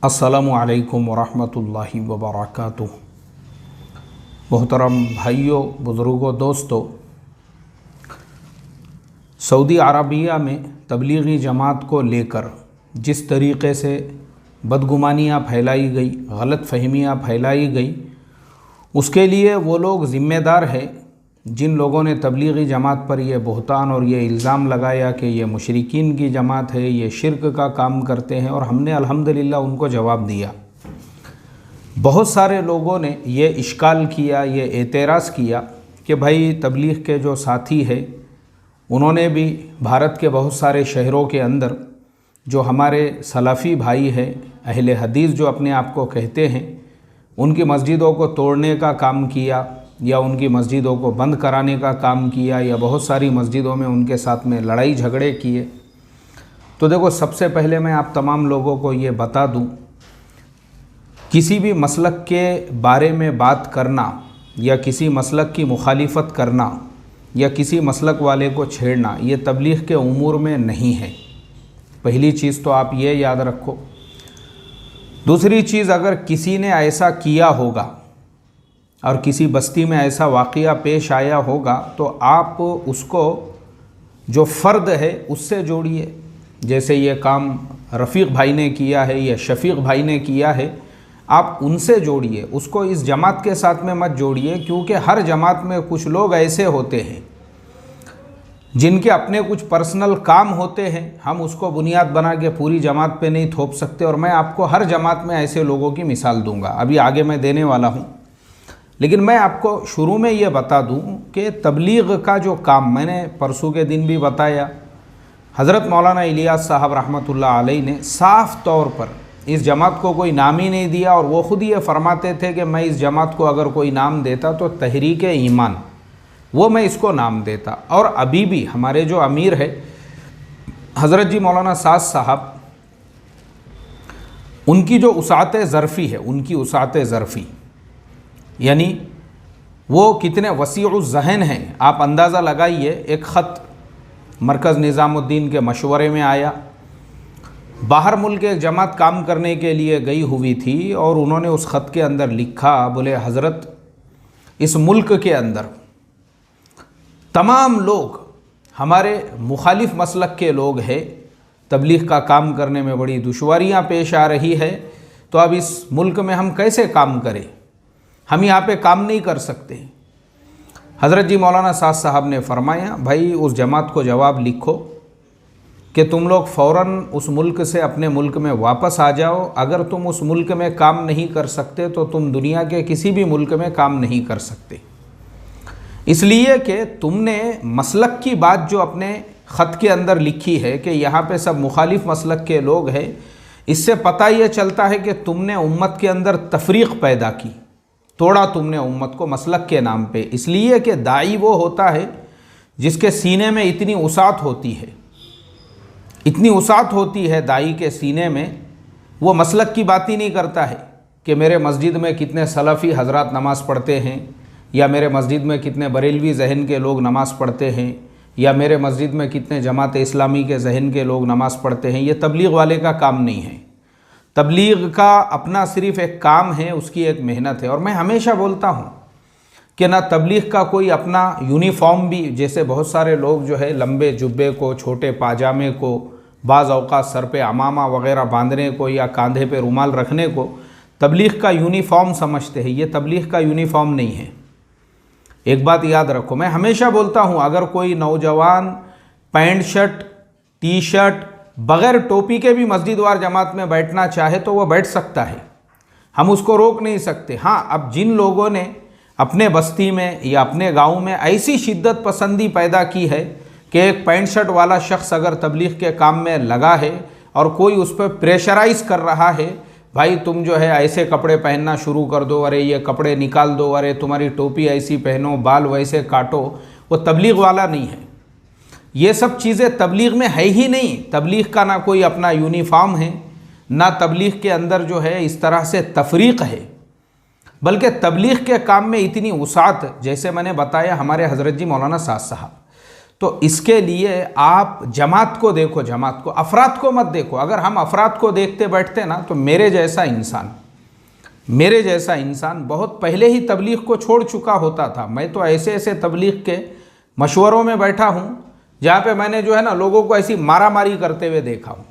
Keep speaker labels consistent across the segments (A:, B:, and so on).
A: अस्सलामु अलैकुम वरहमतुल्लाहि वबरकातुह। मोहतरम भाइयों, बुज़ुर्गों, दोस्तों, सऊदी अरबिया में तबलीगी जमात को लेकर जिस तरीक़े से बदगुमानियाँ फैलाई गई, गलत फहमियाँ फैलाई गई, उसके लिए वो लोग ज़िम्मेदार हैं जिन लोगों ने तबलीगी जमात पर यह बहतान और ये इल्ज़ाम लगाया कि ये मुशरिकीन की जमात है, ये शिरक का काम करते हैं। और हमने अल्हम्दुलिल्लाह उनको जवाब दिया। बहुत सारे लोगों ने ये इश्काल किया, ये एतराज़ किया कि भाई तबलीग के जो साथी हैं उन्होंने भी भारत के बहुत सारे शहरों के अंदर जो हमारे सलाफ़ी भाई हैं, अहले हदीस जो अपने आप को कहते हैं, उनकी मस्जिदों को तोड़ने का काम किया या उनकी मस्जिदों को बंद कराने का काम किया या बहुत सारी मस्जिदों में उनके साथ में लड़ाई झगड़े किए। तो देखो, सबसे पहले मैं आप तमाम लोगों को ये बता दूं, किसी भी मसलक के बारे में बात करना या किसी मसलक की मुखालिफत करना या किसी मसलक वाले को छेड़ना, ये तबलीग के उमूर में नहीं है। पहली चीज़ तो आप ये याद रखो। दूसरी चीज़, अगर किसी ने ऐसा किया होगा और किसी बस्ती में ऐसा वाक़या पेश आया होगा तो आप उसको जो फ़र्द है उससे जोड़िए। जैसे ये काम रफ़ीक भाई ने किया है या शफ़ीक भाई ने किया है, आप उनसे जोड़िए, उसको इस जमात के साथ में मत जोड़िए। क्योंकि हर जमात में कुछ लोग ऐसे होते हैं जिनके अपने कुछ पर्सनल काम होते हैं। हम उसको बुनियाद बना के पूरी जमात पे नहीं थोप सकते। और मैं आपको हर जमात में ऐसे लोगों की मिसाल दूंगा, अभी आगे मैं देने वाला हूँ। लेकिन मैं आपको शुरू में ये बता दूं कि तबलीग का जो काम, मैंने परसों के दिन भी बताया, हज़रत मौलाना इलियास साहब रहमतुल्लाह अलैह ने साफ़ तौर पर इस जमात को कोई नाम ही नहीं दिया। और वो ख़ुद ये फरमाते थे कि मैं इस जमात को अगर कोई नाम देता तो तहरीक ईमान, वो मैं इसको नाम देता। और अभी भी हमारे जो अमीर है हज़रत जी मौलाना साद साहब, उनकी जो उसात ज़रफ़ी है, उनकी उसात ज़रफ़ी यानी वो कितने वसीउ ज़हन हैं, आप अंदाज़ा लगाइए। एक ख़त मरकज़ निज़ामुद्दीन के मशवरे में आया। बाहर मुल्क एक जमात काम करने के लिए गई हुई थी और उन्होंने उस ख़त के अंदर लिखा, बोले हज़रत, इस मुल्क के अंदर तमाम लोग हमारे मुखालिफ मसलक के लोग हैं, तबलीग का काम करने में बड़ी दुश्वारियाँ पेश आ रही है। तो अब इस मुल्क में हम कैसे काम करें, हम यहाँ पे काम नहीं कर सकते। हज़रत जी मौलाना साद साहब ने फरमाया, भाई उस जमात को जवाब लिखो कि तुम लोग फ़ौरन उस मुल्क से अपने मुल्क में वापस आ जाओ। अगर तुम उस मुल्क में काम नहीं कर सकते तो तुम दुनिया के किसी भी मुल्क में काम नहीं कर सकते। इसलिए कि तुमने मसलक की बात जो अपने ख़त के अंदर लिखी है कि यहाँ पे सब मुखालिफ मसलक के लोग हैं, इससे पता ये चलता है कि तुमने उम्मत के अंदर तफरीक़ पैदा की, तोड़ा तुमने उम्मत को मसलक के नाम पे। इसलिए कि दाई वो होता है जिसके सीने में इतनी उसात होती है, इतनी उसात होती है दाई के सीने में, वो मसलक की बात ही नहीं करता है कि मेरे मस्जिद में कितने सलाफ़ी हज़रात नमाज़ पढ़ते हैं या मेरे मस्जिद में कितने बरेलवी जहन के लोग नमाज़ पढ़ते हैं या मेरे मस्जिद में कितने जमात इस्लामी के जहन के लोग नमाज़ पढ़ते हैं। ये तबलीग वाले का काम नहीं है। तबलीग का अपना सिर्फ़ एक काम है, उसकी एक मेहनत है। और मैं हमेशा बोलता हूँ कि ना तबलीग का कोई अपना यूनिफॉर्म भी, जैसे बहुत सारे लोग जो है लंबे जुब्बे को, छोटे पाजामे को, बाज़ औक़ात सर पे अमामा वग़ैरह बांधने को या कंधे पे रुमाल रखने को तबलीग का यूनिफॉर्म समझते हैं। ये तबलीग का यूनिफॉर्म नहीं है। एक बात याद रखो, मैं हमेशा बोलता हूँ, अगर कोई नौजवान पैंट शर्ट, टी शर्ट, बग़ैर टोपी के भी मस्जिद वार जमात में बैठना चाहे तो वह बैठ सकता है, हम उसको रोक नहीं सकते। हाँ, अब जिन लोगों ने अपने बस्ती में या अपने गांव में ऐसी शिद्दत पसंदी पैदा की है कि एक पैंट शर्ट वाला शख्स अगर तबलीग के काम में लगा है और कोई उस पर प्रेशराइज़ कर रहा है, भाई तुम जो है ऐसे कपड़े पहनना शुरू कर दो, अरे ये कपड़े निकाल दो, अरे तुम्हारी टोपी ऐसी पहनो, बाल वैसे काटो, वो तबलीग वाला नहीं है। ये सब चीज़ें तबलीग में है ही नहीं। तबलीग का ना कोई अपना यूनिफॉर्म है, ना तबलीग के अंदर जो है इस तरह से तफरीक़ है, बल्कि तबलीग के काम में इतनी वसात, जैसे मैंने बताया हमारे हज़रत जी मौलाना साद साहब, तो इसके लिए आप जमात को देखो, जमात को, अफराद को मत देखो। अगर हम अफराद को देखते बैठते ना तो मेरे जैसा इंसान बहुत पहले ही तबलीग को छोड़ चुका होता था। मैं तो ऐसे ऐसे तबलीग के मशवरों में बैठा हूँ जहाँ पे मैंने जो है ना लोगों को ऐसी मारा मारी करते हुए देखा हूँ।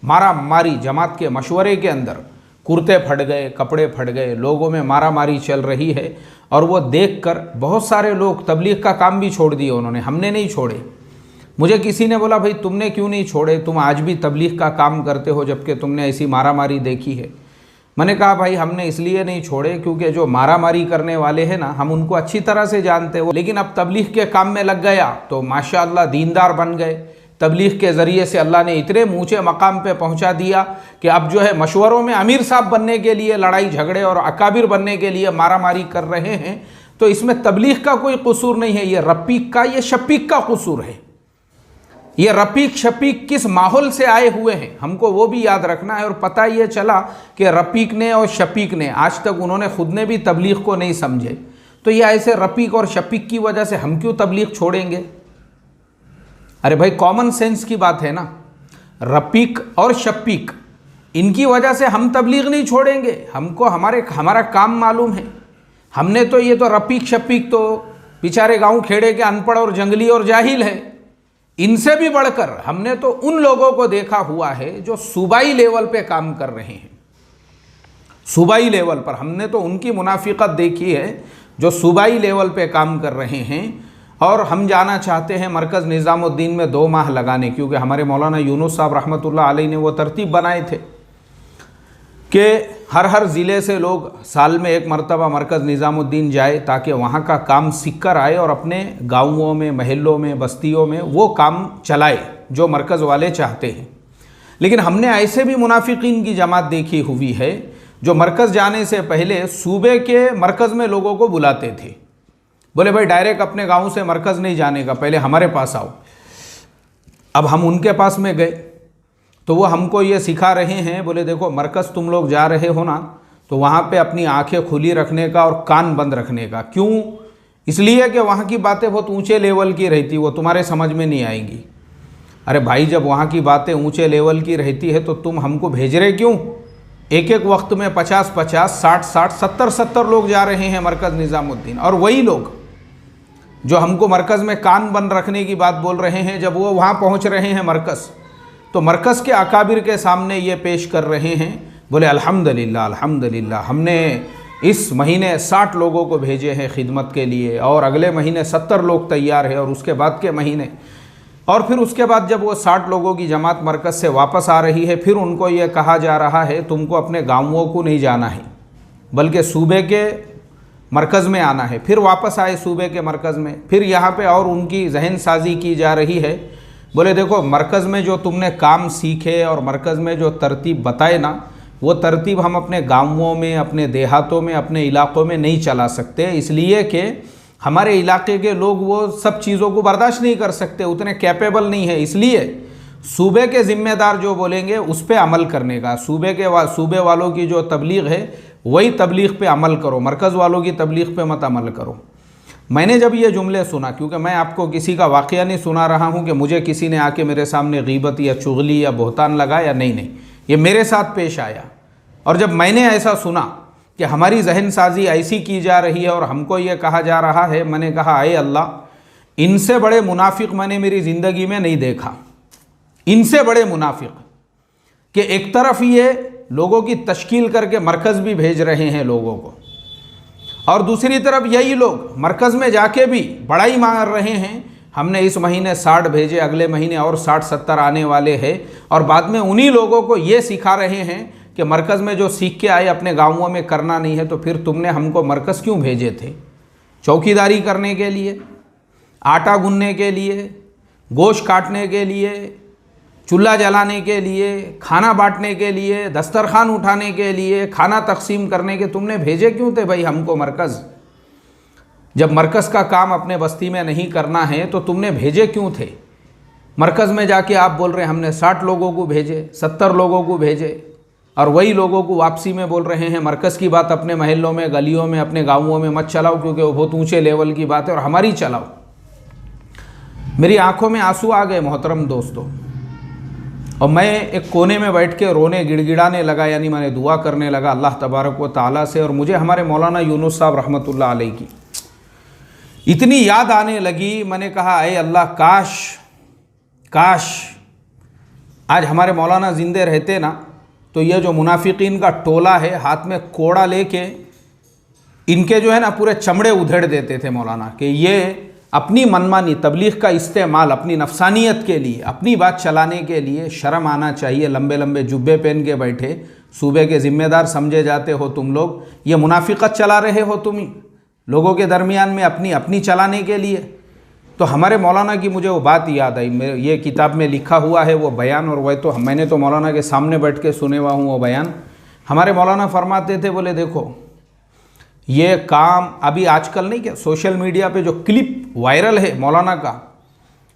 A: मारा मारी जमात के मशवरे के अंदर कुर्ते फट गए, कपड़े फट गए, लोगों में मारा मारी चल रही है। और वो देखकर बहुत सारे लोग तबलीग का काम भी छोड़ दिए उन्होंने, हमने नहीं छोड़े। मुझे किसी ने बोला भाई तुमने क्यों नहीं छोड़े, तुम आज भी तबलीग का काम करते हो जबकि तुमने ऐसी मारा मारी देखी है। मैंने कहा भाई हमने इसलिए नहीं छोड़े क्योंकि जो मारा मारी करने वाले हैं ना हम उनको अच्छी तरह से जानते हो, लेकिन अब तबलीग के काम में लग गया तो माशाअल्लाह दीनदार बन गए। तबलीग के ज़रिए से अल्लाह ने इतने ऊँचे मकाम पे पहुँचा दिया कि अब जो है मशवरों में अमीर साहब बनने के लिए लड़ाई झगड़े और अकाबिर बनने के लिए मारा मारी कर रहे हैं। तो इसमें तबलीग का कोई कसूर नहीं है, ये रफ़ीक का, ये शफ़ीक का कसूर है। ये रफ़ीक शफ़ीक किस माहौल से आए हुए हैं हमको वो भी याद रखना है। और पता ये चला कि रफ़ीक ने और शफ़ीक ने आज तक उन्होंने खुद ने भी तबलीग को नहीं समझे। तो ये ऐसे रफ़ीक और शफ़ीक की वजह से हम क्यों तबलीग छोड़ेंगे? अरे भाई कॉमन सेंस की बात है ना। रफ़ीक और शफ़ीक इनकी वजह से हम तबलीग नहीं छोड़ेंगे। हमको हमारा काम मालूम है। हमने तो ये तो रफ़ीक शफ़ीक तो बेचारे गांव खेड़े के अनपढ़ और जंगली और जाहिल है। इनसे भी बढ़कर हमने तो उन लोगों को देखा हुआ है जो सूबाई लेवल पे काम कर रहे हैं। सूबाई लेवल पर हमने तो उनकी मुनाफिकत देखी है जो सूबाई लेवल पे काम कर रहे हैं। और हम जाना चाहते हैं मरकज़ निज़ामुद्दीन में 2 माह लगाने, क्योंकि हमारे मौलाना यूनुस साहब रहमतुल्लाह अलैह ने वो तरतीब बनाए थे कि हर ज़िले से लोग साल में 1 मरतबा मरकज़ निज़ामुद्दीन जाए ताकि वहाँ का काम सीख कर आए और अपने गाँवों में, महल्लों में, बस्तियों में वो काम चलाए जो मरकज़ वाले चाहते हैं। लेकिन हमने ऐसे भी मुनाफिकीन की जमात देखी हुई है जो मरकज़ जाने से पहले सूबे के मरकज़ में लोगों को बुलाते थे। बोले भाई डायरेक्ट अपने गांव से मरकज़ नहीं जाने का, पहले हमारे पास आओ। अब हम उनके पास में गए तो वो हमको ये सिखा रहे हैं, बोले देखो मरकज़ तुम लोग जा रहे हो ना तो वहाँ पे अपनी आंखें खुली रखने का और कान बंद रखने का। क्यों? इसलिए कि वहाँ की बातें बहुत ऊंचे लेवल की रहती, वो तुम्हारे समझ में नहीं आएंगी। अरे भाई जब वहाँ की बातें ऊंचे लेवल की रहती है तो तुम हमको भेज रहे क्यों? एक वक्त में 50-50, 60-60, 70-70 लोग जा रहे हैं मरकज़ निज़ामुद्दीन। और वही लोग जो हमको मरकज़ में कान बंद रखने की बात बोल रहे हैं, जब वो वहाँ पहुँच रहे हैं मरकज़ तो मरकज़ के अकाबिर के सामने ये पेश कर रहे हैं, बोले अल्हम्दुलिल्लाह अल्हम्दुलिल्लाह हमने इस महीने 60 लोगों को भेजे हैं खिदमत के लिए और अगले महीने 70 लोग तैयार हैं और उसके बाद के महीने। और फिर उसके बाद जब वो 60 लोगों की जमात मरकज़ से वापस आ रही है फिर उनको ये कहा जा रहा है तुमको अपने गाँवों को नहीं जाना है बल्कि सूबे के मरकज़ में आना है। फिर वापस आए सूबे के मरकज़ में, फिर यहाँ पे और उनकी जहन साजी की जा रही है। बोले देखो मरकज़ में जो तुमने काम सीखे और मरकज़ में जो तरतीब बताए ना वो तरतीब हम अपने गाँवों में, अपने देहातों में, अपने इलाक़ों में नहीं चला सकते, इसलिए कि हमारे इलाके के लोग वो सब चीज़ों को बर्दाश्त नहीं कर सकते, उतने कैपेबल नहीं है। इसलिए सूबे के ज़िम्मेदार जो बोलेंगे उस पर अमल करने का, सूबे वालों की जो तबलीग है वही तबलीग पे अमल करो, मरकज़ वालों की तबलीग पे मत अमल करो। मैंने जब ये जुमले सुना, क्योंकि मैं आपको किसी का वाक़या नहीं सुना रहा हूँ कि मुझे किसी ने आके मेरे सामने गीबत या चुगली या बहतान लगाया, नहीं, ये मेरे साथ पेश आया। और जब मैंने ऐसा सुना कि हमारी जहन साजी ऐसी की जा रही है और हमको ये कहा जा रहा है, मैंने कहा आए अल्लाह इनसे बड़े मुनाफिक मैंने मेरी ज़िंदगी में नहीं देखा। इनसे बड़े मुनाफिक कि एक तरफ ये लोगों की तश्कील करके मरकज़ भी भेज रहे हैं लोगों को और दूसरी तरफ यही लोग मरकज़ में जाके भी बड़ाई मांग रहे हैं, हमने इस महीने 60 भेजे, अगले महीने और 60-70 आने वाले हैं। और बाद में उन्हीं लोगों को ये सिखा रहे हैं कि मरकज़ में जो सीख के आए अपने गाँवों में करना नहीं है, तो फिर तुमने हमको मरकज़ क्यों भेजे थे? चौकीदारी करने के लिए, आटा गूंदने के लिए, गोश्त काटने के लिए, चूल्हा जलाने के लिए, खाना बांटने के लिए, दस्तरखान उठाने के लिए, खाना तकसीम करने के तुमने भेजे क्यों थे भाई हमको मरकज़? जब मरकज़ का काम अपने बस्ती में नहीं करना है तो तुमने भेजे क्यों थे? मरकज़ में जाके आप बोल रहे हैं हमने 60 लोगों को भेजे, 70 लोगों को भेजे और वही लोगों को वापसी में बोल रहे हैं मरकज़ की बात अपने महल्लों में, गलियों में, अपने गाँवों में मत चलाओ क्योंकि वो बहुत ऊँचे लेवल की बात है और हमारी चलाओ। मेरी आंखों में आंसू आ गए मोहतरम दोस्तों, और मैं एक कोने में बैठ के रोने गिड़गिड़ाने लगा, यानी मैंने दुआ करने लगा अल्लाह तबारक व ताला से। और मुझे हमारे मौलाना यूनुस साहब रहमतुल्लाह अलैह की इतनी याद आने लगी, मैंने कहा अय अल्लाह, काश काश आज हमारे मौलाना ज़िंदे रहते ना, तो ये जो मुनाफिकीन का टोला है हाथ में कोड़ा लेके इनके जो है ना पूरे चमड़े उधेड़ देते थे मौलाना, कि ये अपनी मनमानी तबलीग का इस्तेमाल अपनी नफसानियत के लिए, अपनी बात चलाने के लिए शर्म आना चाहिए। लंबे लंबे जुब्बे पहन के बैठे, सूबे के ज़िम्मेदार समझे जाते हो तुम लोग, ये मुनाफिकत चला रहे हो तुम ही लोगों के दरमियान में अपनी चलाने के लिए। तो हमारे मौलाना की मुझे वो बात याद आई, मेरे ये किताब में लिखा हुआ है वो बयान, और वह तो मैंने तो मौलाना के सामने बैठ के सुने हुआ हूँ वो बयान। हमारे मौलाना फरमाते थे, बोले देखो ये काम अभी आजकल नहीं, क्या सोशल मीडिया पे जो क्लिप वायरल है मौलाना का,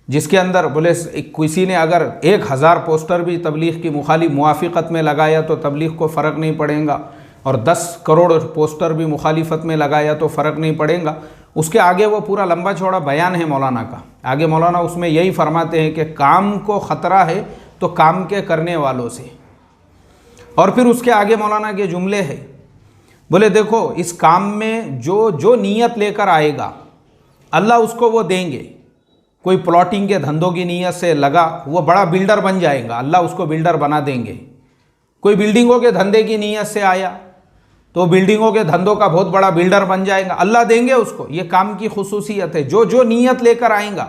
A: जिसके अंदर बोले किसी ने अगर 1000 पोस्टर भी तबलीग की मुखालिफ मुआफ़िक़त में लगाया तो तबलीग को फ़र्क नहीं पड़ेगा, और 10 करोड़ पोस्टर भी मुखालिफत में लगाया तो फ़र्क नहीं पड़ेगा। उसके आगे वो पूरा लंबा चौड़ा बयान है मौलाना का। आगे मौलाना उसमें यही फरमाते हैं कि काम को ख़तरा है तो काम के करने वालों से। और फिर उसके आगे मौलाना के जुमले हैं, बोले देखो इस काम में जो नीयत लेकर आएगा अल्लाह उसको वो देंगे। कोई प्लॉटिंग के धंधों की नीयत से लगा, वो बड़ा बिल्डर बन जाएगा, अल्लाह उसको बिल्डर बना देंगे। कोई बिल्डिंगों के धंधे की नीयत से आया तो बिल्डिंगों के धंधों का बहुत बड़ा बिल्डर बन जाएगा, अल्लाह देंगे उसको। ये काम की खुसूसियत है, जो नीयत लेकर आएगा,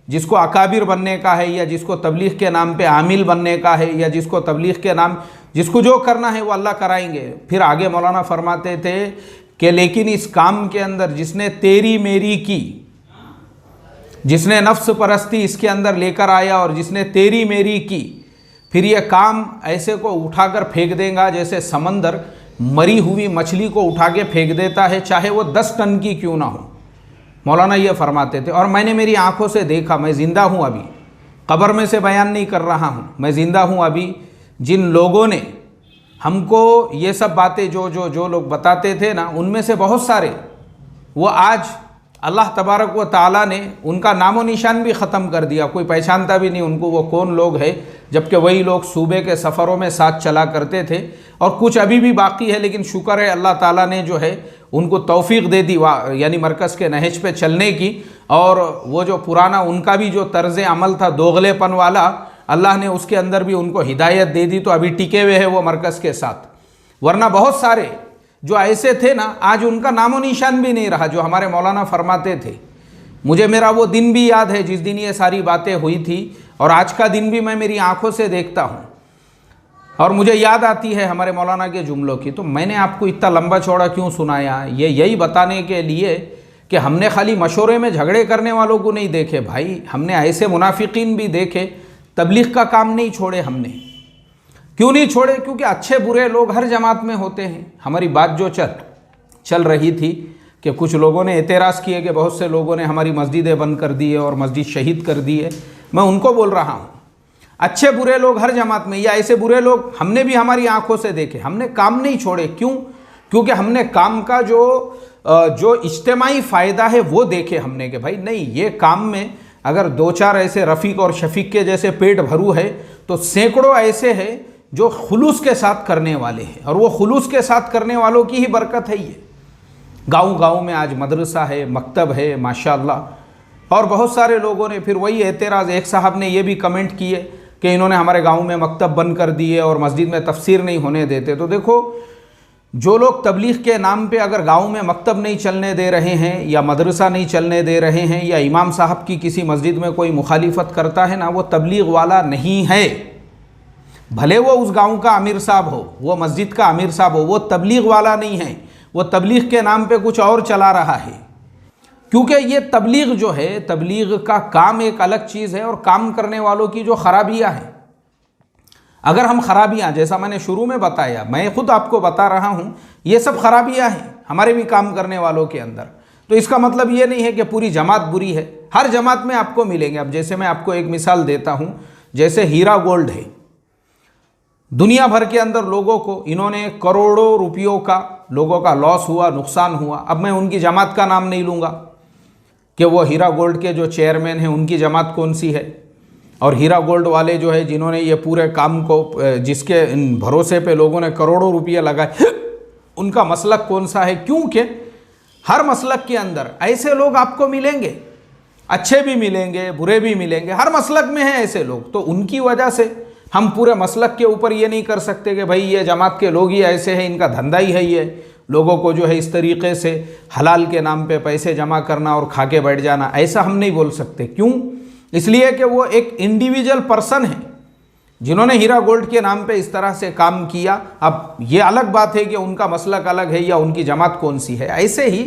A: जिसको अकाबिर बनने का है, या जिसको तबलीग के नाम पे आमिल बनने का है, या जिसको तबलीग के नाम, जिसको जो करना है वो अल्लाह कराएंगे। फिर आगे मौलाना फरमाते थे कि लेकिन इस काम के अंदर जिसने तेरी मेरी की, जिसने नफ्स परस्ती इसके अंदर लेकर आया और जिसने तेरी मेरी की, फिर ये काम ऐसे को उठाकर फेंक देगा जैसे समंदर मरी हुई मछली को उठा के फेंक देता है, चाहे वो 10 टन की क्यों ना हो। मौलाना ये फरमाते थे, और मैंने मेरी आंखों से देखा, मैं ज़िंदा हूँ अभी, कब्र में से बयान नहीं कर रहा हूँ, मैं ज़िंदा हूँ अभी। जिन लोगों ने हमको ये सब बातें जो लोग बताते थे ना, उनमें से बहुत सारे वो आज अल्लाह तबारक व ताला ने उनका नामो निशान भी ख़त्म कर दिया, कोई पहचानता भी नहीं उनको वो कौन लोग हैं, जबकि वही लोग सूबे के सफ़रों में साथ चला करते थे। और कुछ अभी भी बाकी है, लेकिन शुक्र है अल्लाह ताला ने जो है उनको तौफीक दे दी, यानी मरकज़ के नहज पे चलने की। और वो जो पुराना उनका भी जो तर्ज़ अमल था दोगलेपन वाला, अल्लाह ने उसके अंदर भी उनको हिदायत दे दी, तो अभी टिके हुए हैं वो मरकज़ के साथ। वरना बहुत सारे जो ऐसे थे ना, आज उनका नामो निशान भी नहीं रहा, जो हमारे मौलाना फरमाते थे। मुझे मेरा वो दिन भी याद है जिस दिन ये सारी बातें हुई थी, और आज का दिन भी मैं मेरी आंखों से देखता हूँ, और मुझे याद आती है हमारे मौलाना के जुमलों की। तो मैंने आपको इतना लंबा चौड़ा क्यों सुनाया, ये यही बताने के लिए कि हमने खाली मशवरे में झगड़े करने वालों को नहीं देखे भाई, हमने ऐसे मुनाफिकीन भी देखे, तबलीग का काम नहीं छोड़े हमने। क्यों नहीं छोड़े? क्योंकि अच्छे बुरे लोग हर जमात में होते हैं। हमारी बात जो चल रही थी कि कुछ लोगों ने एतराज़ किए कि बहुत से लोगों ने हमारी मस्जिदें बंद कर दी है और मस्जिद शहीद कर दी है। मैं उनको बोल रहा हूँ, अच्छे बुरे लोग हर जमात में, या ऐसे बुरे लोग हमने भी हमारी आंखों से देखे, हमने काम नहीं छोड़े। क्यों? क्योंकि हमने काम का जो इज्तिमाई फ़ायदा है वो देखे हमने, कि भाई नहीं, ये काम में अगर 2-4 ऐसे रफ़ीक और शफ़ीक के जैसे पेट भरू है, तो सैकड़ों ऐसे हैं जो खुलूस के साथ करने वाले हैं, और वो खुलूस के साथ करने वालों की ही बरकत है। ये गाँव में आज मदरसा है, मकतब है माशाअल्लाह। और बहुत सारे लोगों ने फिर वही एतराज़, एक साहब ने ये भी कमेंट किए कि इन्होंने हमारे गाँव में मकतब बंद कर दिए और मस्जिद में तफसीर नहीं होने देते। तो देखो, जो लोग तबलीग के नाम पे अगर गांव में मकतब नहीं चलने दे रहे हैं, या मदरसा नहीं चलने दे रहे हैं, या इमाम साहब की किसी मस्जिद में कोई मुखालिफत करता है ना, वो तबलीग वाला नहीं है। भले वो उस गांव का अमीर साहब हो, वो मस्जिद का अमीर साहब हो, वो तबलीग वाला नहीं है। वो तबलीग के नाम पे कुछ और चला रहा है। क्योंकि ये तबलीग जो है, तबलीग का काम एक अलग चीज़ है, और काम करने वालों की जो खराबियाँ हैं, अगर हम खराबियाँ, जैसा मैंने शुरू में बताया, मैं खुद आपको बता रहा हूँ, ये सब खराबियाँ हैं हमारे भी काम करने वालों के अंदर। तो इसका मतलब ये नहीं है कि पूरी जमात बुरी है, हर जमात में आपको मिलेंगे। अब जैसे मैं आपको एक मिसाल देता हूँ, जैसे हीरा गोल्ड है, दुनिया भर के अंदर लोगों को इन्होंने करोड़ों रुपयों का लोगों का लॉस हुआ, नुकसान हुआ। अब मैं उनकी जमात का नाम नहीं लूँगा, कि वो हीरा गोल्ड के जो चेयरमैन हैं उनकी जमात कौन सी है, और हीरा गोल्ड वाले जो है जिन्होंने ये पूरे काम को जिसके भरोसे पे लोगों ने करोड़ों रुपये लगाए उनका मसलक कौन सा है। क्योंकि हर मसलक के अंदर ऐसे लोग आपको मिलेंगे, अच्छे भी मिलेंगे बुरे भी मिलेंगे, हर मसलक में हैं ऐसे लोग। तो उनकी वजह से हम पूरे मसलक के ऊपर ये नहीं कर सकते कि भाई ये जमात के लोग ही ऐसे हैं, इनका धंधा ही है ये लोगों को जो है इस तरीके से हलाल के नाम पे पैसे जमा करना और खा के बैठ जाना, ऐसा हम नहीं बोल सकते। क्यों? इसलिए कि वो एक इंडिविजुअल पर्सन है जिन्होंने हीरा गोल्ड के नाम पे इस तरह से काम किया। अब ये अलग बात है कि उनका मसलक अलग है या उनकी जमात कौन सी है। ऐसे ही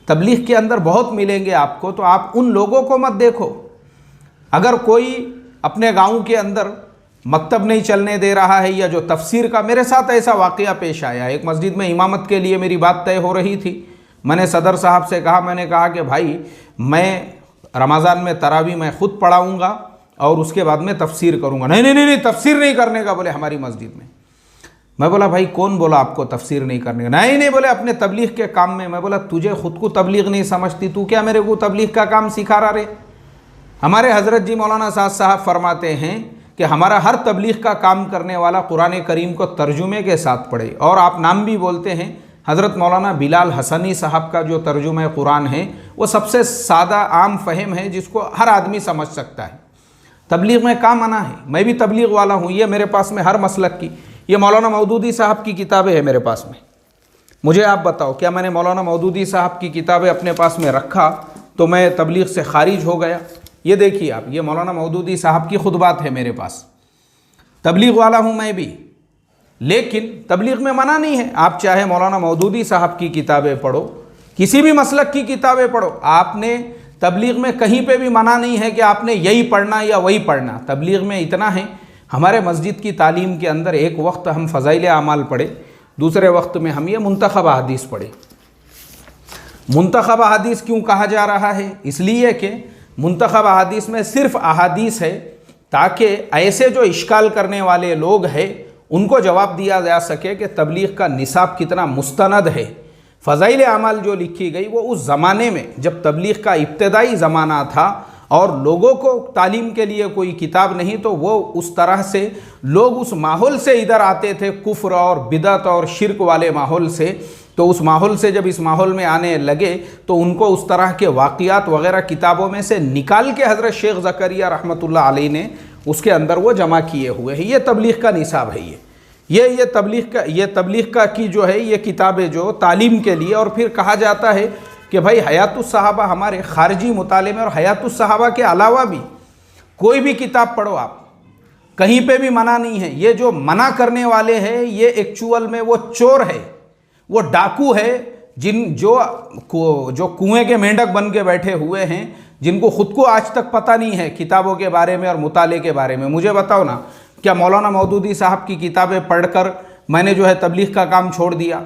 A: तबलीग के अंदर बहुत मिलेंगे आपको, तो आप उन लोगों को मत देखो। अगर कोई अपने गांव के अंदर मकतब नहीं चलने दे रहा है, या जो तफसीर का, मेरे साथ ऐसा वाक़या पेश आया। एक मस्जिद में इमामत के लिए मेरी बात तय हो रही थी। मैंने सदर साहब से कहा, मैंने कहा कि भाई मैं रमज़ान में तरावी मैं ख़ुद पढ़ाऊँगा और उसके बाद में तफसीर करूँगा। नहीं नहीं नहीं, तफसीर नहीं करने का बोले हमारी मस्जिद में। मैं बोला भाई कौन बोला आपको तफसीर नहीं करने का? नहीं नहीं बोले अपने तबलीग के काम में। मैं बोला तुझे खुद को तबलीग नहीं समझती, तू क्या मेरे को तबलीग का काम सिखा रहा रे? हमारे हज़रत जी मौलाना साहब फरमाते हैं कि हमारा हर तबलीग का काम करने वाला कुरान करीम को तर्जुमे के साथ पढ़े। और आप नाम भी बोलते हैं, हज़रत मौलाना बिलाल हसनी साहब का जो तर्जुमा कुरान है वो सबसे सादा आम फहम है, जिसको हर आदमी समझ सकता है। तबलीग में काम आना है, मैं भी तबलीग वाला हूँ। ये मेरे पास में हर मसलक की, ये मौलाना मौदूदी साहब की किताबें हैं मेरे पास में। मुझे आप बताओ, क्या मैंने मौलाना मौदूदी साहब की किताबें अपने पास में रखा तो मैं तबलीग से खारिज हो गया? ये देखिए आप, ये मौलाना मौदूदी साहब की खुतबात है मेरे पास। तबलीग वाला हूँ मैं भी, लेकिन तबलीग में मना नहीं है। आप चाहे मौलाना मौदूदी साहब की किताबें पढ़ो, किसी भी मसलक की किताबें पढ़ो, आपने तबलीग में कहीं पे भी मना नहीं है कि आपने यही पढ़ना या वही पढ़ना। तबलीग में इतना है, हमारे मस्जिद की तालीम के अंदर एक वक्त हम फ़ज़ाइल आमाल पढ़े, दूसरे वक्त में हम ये मुंतखब अहादीस पढ़े। मुंतखब अहादीस क्यों कहा जा रहा है? इसलिए कि मुंतखब अहादीस में सिर्फ अहादीस है, ताकि ऐसे जो इश्काल करने वाले लोग हैं उनको जवाब दिया जा सके कि तबलीग का निसाब कितना मुस्तनद है। फ़ज़ाइल आमाल जो लिखी गई वो उस ज़माने में जब तबलीग का इब्तदाई ज़माना था और लोगों को तालीम के लिए कोई किताब नहीं, तो वो उस तरह से लोग उस माहौल से इधर आते थे, कुफ्र और बिदत और शिरक वाले माहौल से। तो उस माहौल से जब इस माहौल में आने लगे तो उनको उस तरह के वाक़ियात वग़ैरह किताबों में से निकाल के हज़रत शेख ज़करिया रहमतुल्लाह अलैह ने उसके अंदर वो जमा किए हुए हैं। ये तबलीग का निसाब है। ये तबलीग का की जो है ये किताबें जो तालीम के लिए। और फिर कहा जाता है कि भाई हयातुस सहाबा हमारे ख़ारजी मुताले में, और हयातुस सहाबा के अलावा भी कोई भी किताब पढ़ो आप, कहीं पे भी मना नहीं है। ये जो मना करने वाले हैं ये एक्चुअल में वो चोर है, वो डाकू है, जो कुएं के मेंढक बन के बैठे हुए हैं, जिनको खुद को आज तक पता नहीं है किताबों के बारे में और मुताले के बारे में। मुझे बताओ ना, क्या मौलाना मौदूदी साहब की किताबें पढ़कर मैंने जो है तबलीग का काम छोड़ दिया?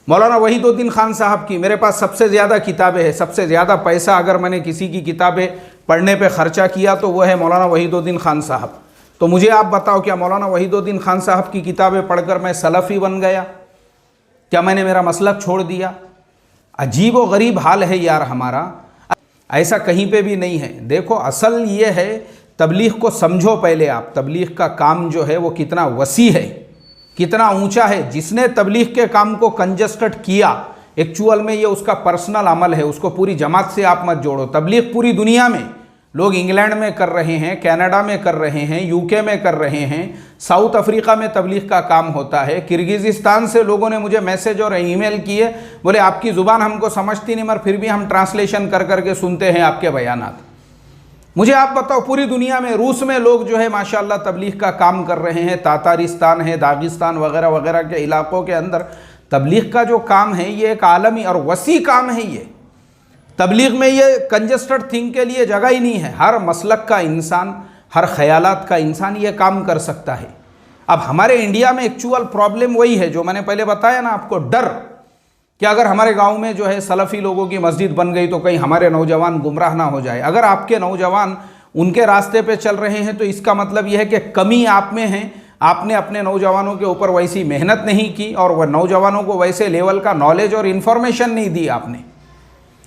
A: मौलाना वहीदुद्दीन खान साहब की मेरे पास सबसे ज़्यादा किताबें हैं। सबसे ज़्यादा पैसा अगर मैंने किसी की किताबें पढ़ने पे ख़र्चा किया तो वह है मौलाना वहीदुद्दीन खान साहब। तो मुझे आप बताओ, क्या मौलाना वहीदुद्दीन खान साहब की किताबें पढ़कर मैं सलफ़ी बन गया? क्या मैंने मेरा मसलक छोड़ दिया? अजीब व गरीब हाल है यार हमारा, ऐसा कहीं पे भी नहीं है। देखो असल ये है, तबलीग को समझो पहले आप। तबलीग का काम जो है वो कितना वसी है, कितना ऊंचा है। जिसने तबलीग के काम को कंजस्टेड किया, एक्चुअल में ये उसका पर्सनल अमल है, उसको पूरी जमात से आप मत जोड़ो। तबलीग पूरी दुनिया में लोग, इंग्लैंड में कर रहे हैं, कनाडा में कर रहे हैं, यूके में कर रहे हैं, साउथ अफ्रीका में तबलीग का काम होता है। किर्गिज़िस्तान से लोगों ने मुझे मैसेज और ईमेल किए, बोले आपकी ज़ुबान हमको समझती नहीं, मगर फिर भी हम ट्रांसलेशन कर करके सुनते हैं आपके बयानात। मुझे आप बताओ, पूरी दुनिया में, रूस में लोग जो है माशाल्लाह तबलीग का काम कर रहे हैं, तातारिस्तान है, दागिस्तान वगैरह वगैरह के इलाक़ों के अंदर तबलीग का जो काम है ये एक आलमी और वसी काम है। ये तबलीग में ये कंजस्टेड थिंग के लिए जगह ही नहीं है। हर मसलक का इंसान, हर ख्यालात का इंसान ये काम कर सकता है। अब हमारे इंडिया में एक्चुअल प्रॉब्लम वही है जो मैंने पहले बताया ना आपको, डर कि अगर हमारे गांव में जो है सलफ़ी लोगों की मस्जिद बन गई तो कहीं हमारे नौजवान गुमराह ना हो जाए। अगर आपके नौजवान उनके रास्ते पे चल रहे हैं तो इसका मतलब यह है कि कमी आप में है, आपने अपने नौजवानों के ऊपर वैसी मेहनत नहीं की और वह नौजवानों को वैसे लेवल का नॉलेज और इन्फॉर्मेशन नहीं दी आपने।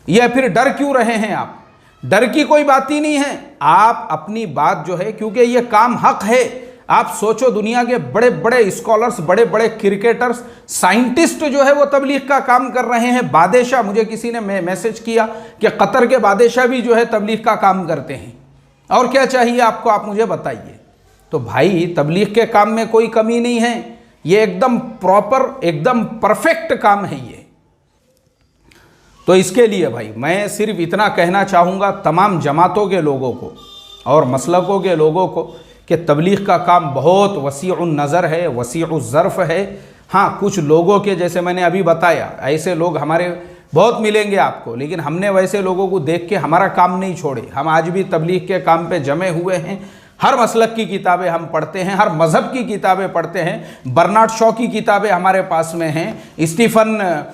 A: यह फिर डर क्यों रहे हैं आप? डर की कोई बात ही नहीं है। आप अपनी बात जो है, क्योंकि ये काम हक है। आप सोचो, दुनिया के बड़े बड़े स्कॉलर्स, बड़े बड़े क्रिकेटर्स, साइंटिस्ट जो है वो तबलीग का काम कर रहे हैं। बादशाह, मुझे किसी ने मैसेज किया कि कतर के बादशाह भी जो है तबलीग का काम करते हैं। और क्या चाहिए आपको, आप मुझे बताइए। तो भाई तबलीग के काम में कोई कमी नहीं है, ये एकदम प्रॉपर, एकदम परफेक्ट काम है ये। तो इसके लिए भाई मैं सिर्फ इतना कहना चाहूँगा तमाम जमातों के लोगों को और मसलकों के लोगों को कि तबलीग का काम बहुत वसीउन नज़र है, वसीउन ज़र्फ़ है। हाँ, कुछ लोगों के, जैसे मैंने अभी बताया, ऐसे लोग हमारे बहुत मिलेंगे आपको, लेकिन हमने वैसे लोगों को देख के हमारा काम नहीं छोड़े। हम आज भी तबलीग के काम पे जमे हुए हैं। हर मसलक की किताबें हम पढ़ते हैं, हर मज़हब की किताबें पढ़ते हैं। बर्नार्ड शॉ की किताबें हमारे पास में हैं, स्टीफन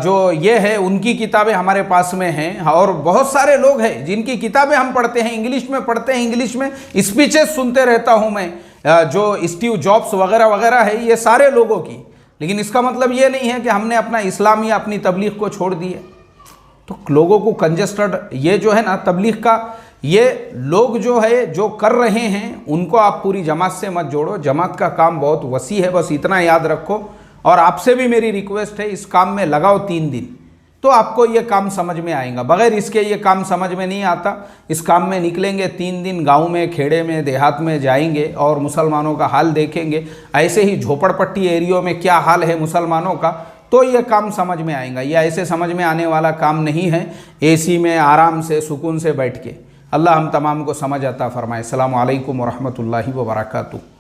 A: जो ये है उनकी किताबें हमारे पास में हैं, और बहुत सारे लोग हैं जिनकी किताबें हम पढ़ते हैं, इंग्लिश में पढ़ते हैं, इंग्लिश में स्पीचेस सुनते रहता हूँ मैं, जो स्टीव जॉब्स वगैरह वगैरह है, ये सारे लोगों की। लेकिन इसका मतलब ये नहीं है कि हमने अपना इस्लाम या अपनी तबलीग को छोड़ दिए। तो लोगों को कंजस्टेड ये जो है ना तबलीग का, ये लोग जो है जो कर रहे हैं उनको आप पूरी जमात से मत जोड़ो। जमात का काम बहुत वसी है, बस इतना याद रखो। और आपसे भी मेरी रिक्वेस्ट है, इस काम में लगाओ 3 दिन, तो आपको ये काम समझ में आएगा। बगैर इसके ये काम समझ में नहीं आता। इस काम में निकलेंगे, 3 दिन गांव में, खेड़े में, देहात में जाएंगे और मुसलमानों का हाल देखेंगे, ऐसे ही झोपड़पट्टी एरियो में क्या हाल है मुसलमानों का, तो ये काम समझ में आएगा। ये ऐसे समझ में आने वाला काम नहीं है एसी में आराम से सुकून से बैठ के। अल्लाह हम तमाम को समझ अता फरमाए। अस्सलामु अलैकुम व रहमतुल्लाहि व बरकातुहू।